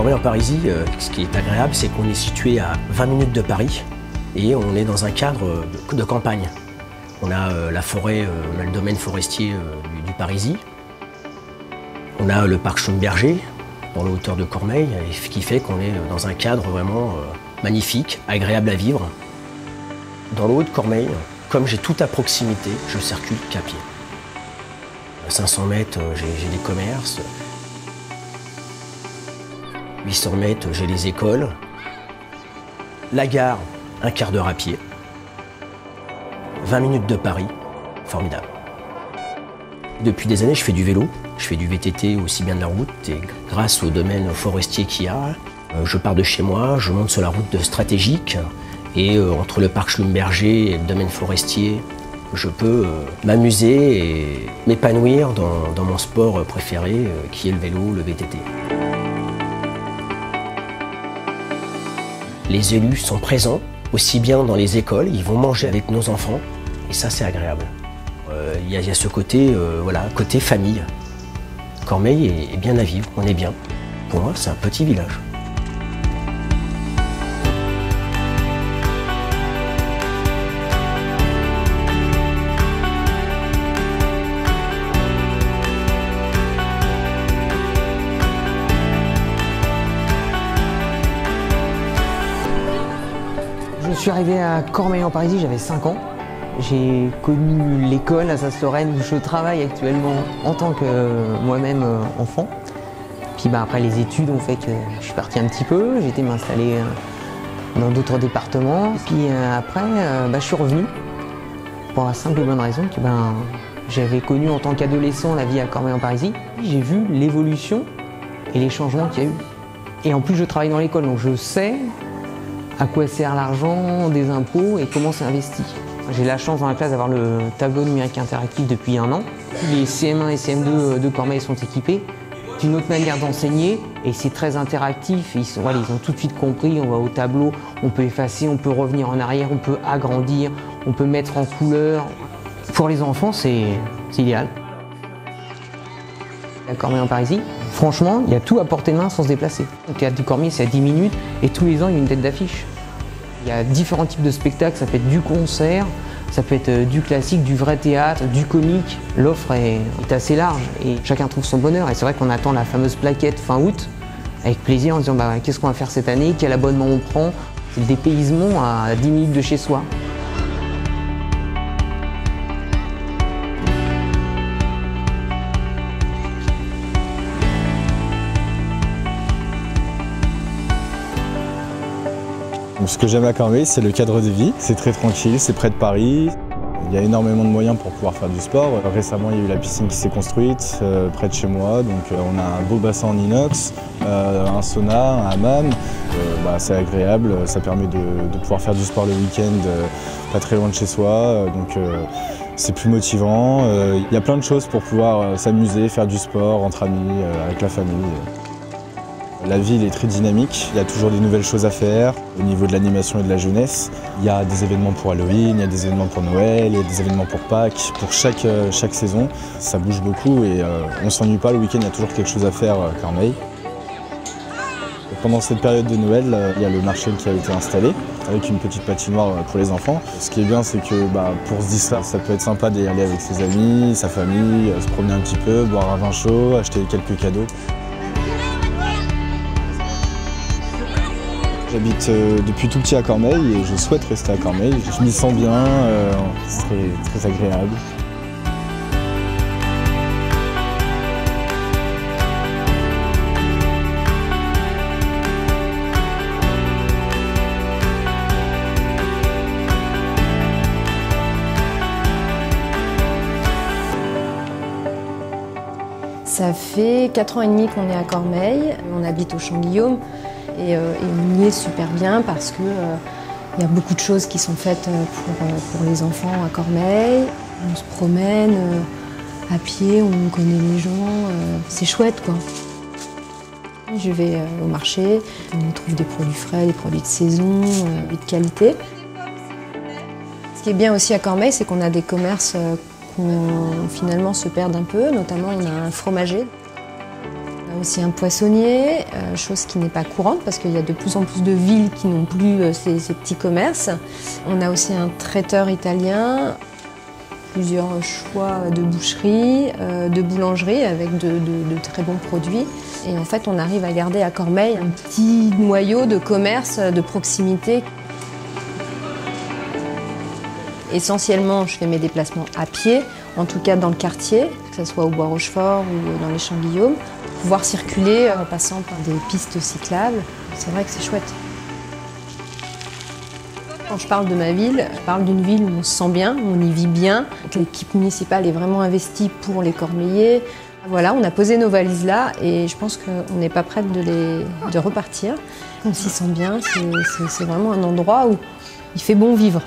Cormeilles-en-Parisis, ce qui est agréable, c'est qu'on est situé à 20 minutes de Paris et on est dans un cadre de campagne. On a la forêt, on a le domaine forestier du Parisis. On a le parc Schlumberger, dans la hauteur de Cormeilles, ce qui fait qu'on est dans un cadre vraiment magnifique, agréable à vivre. Dans le haut de Cormeilles, comme j'ai tout à proximité, je circule qu'à pied. À 500 mètres, j'ai des commerces. 800 mètres, j'ai les écoles. La gare, un quart d'heure à pied. 20 minutes de Paris, formidable. Depuis des années, je fais du vélo. Je fais du VTT aussi bien de la route. Et grâce au domaine forestier qu'il y a, je pars de chez moi, je monte sur la route stratégique. Et entre le parc Schlumberger et le domaine forestier, je peux m'amuser et m'épanouir dans mon sport préféré, qui est le vélo, le VTT. Les élus sont présents, aussi bien dans les écoles, ils vont manger avec nos enfants, et ça c'est agréable. Il y a ce côté, voilà, côté famille. Cormeilles est bien à vivre, on est bien. Pour moi, c'est un petit village. Je suis arrivé à Cormeilles-en-Parisis, j'avais 5 ans. J'ai connu l'école à Sasse-Lorraine où je travaille actuellement en tant que moi-même enfant. Puis après les études ont fait que je suis parti un petit peu, j'ai été m'installer dans d'autres départements. Puis après, je suis revenu pour la simple et bonne raison que j'avais connu en tant qu'adolescent la vie à Cormeilles-en-Parisis. J'ai vu l'évolution et les changements qu'il y a eu. Et en plus je travaille dans l'école, donc je sais à quoi sert l'argent des impôts et comment c'est investi. J'ai la chance dans la classe d'avoir le tableau numérique interactif depuis 1 an. Les CM1 et CM2 de Cormeilles sont équipés. C'est une autre manière d'enseigner et c'est très interactif. Ils ont tout de suite compris, on va au tableau, on peut effacer, on peut revenir en arrière, on peut agrandir, on peut mettre en couleur. Pour les enfants, c'est idéal. À Cormeilles-en-Parisis, franchement, il y a tout à portée de main sans se déplacer. Le théâtre du Cormier, c'est à 10 minutes et tous les ans, il y a une tête d'affiche. Il y a différents types de spectacles, ça peut être du concert, ça peut être du classique, du vrai théâtre, du comique. L'offre est assez large et chacun trouve son bonheur. Et c'est vrai qu'on attend la fameuse plaquette fin août avec plaisir en disant qu'est-ce qu'on va faire cette année, quel abonnement on prend. C'est le dépaysement à 10 minutes de chez soi. Ce que j'aime à Cormeilles, c'est le cadre de vie. C'est très tranquille, c'est près de Paris. Il y a énormément de moyens pour pouvoir faire du sport. Récemment, il y a eu la piscine qui s'est construite près de chez moi. Donc on a un beau bassin en inox, un sauna, un hammam. C'est agréable, ça permet de pouvoir faire du sport le week-end pas très loin de chez soi. Donc c'est plus motivant. Il y a plein de choses pour pouvoir s'amuser, faire du sport entre amis, avec la famille. La ville est très dynamique, il y a toujours des nouvelles choses à faire au niveau de l'animation et de la jeunesse. Il y a des événements pour Halloween, il y a des événements pour Noël, il y a des événements pour Pâques, pour chaque saison. Ça bouge beaucoup et on ne s'ennuie pas, le week-end il y a toujours quelque chose à faire à Cormeilles. Pendant cette période de Noël, il y a le marché qui a été installé avec une petite patinoire pour les enfants. Ce qui est bien, c'est que pour se distraire, ça peut être sympa d'y aller avec ses amis, sa famille, se promener un petit peu, boire un vin chaud, acheter quelques cadeaux. J'habite depuis tout petit à Cormeilles et je souhaite rester à Cormeilles. Je m'y sens bien, c'est très agréable. Ça fait 4 ans et demi qu'on est à Cormeilles. On habite au Champ-Guillaume. Et on y est super bien parce que y a beaucoup de choses qui sont faites pour les enfants à Cormeilles. On se promène à pied, on connaît les gens, c'est chouette quoi. Je vais au marché, on trouve des produits frais, des produits de saison et de qualité. Ce qui est bien aussi à Cormeilles, c'est qu'on a des commerces qui finalement se perdent un peu, notamment on a un fromager. Aussi un poissonnier, chose qui n'est pas courante parce qu'il y a de plus en plus de villes qui n'ont plus ces petits commerces. On a aussi un traiteur italien, plusieurs choix de boucherie, de boulangerie avec de très bons produits. Et en fait, on arrive à garder à Cormeilles un petit noyau de commerce de proximité. Essentiellement, je fais mes déplacements à pied, en tout cas dans le quartier, que ce soit au Bois-Rochefort ou dans les Champs-Guillaume. Pouvoir circuler en passant par des pistes cyclables, c'est vrai que c'est chouette. Quand je parle de ma ville, je parle d'une ville où on se sent bien, où on y vit bien. L'équipe municipale est vraiment investie pour les Cormeillais. Voilà, on a posé nos valises là et je pense qu'on n'est pas prête de repartir. On s'y sent bien, c'est vraiment un endroit où il fait bon vivre.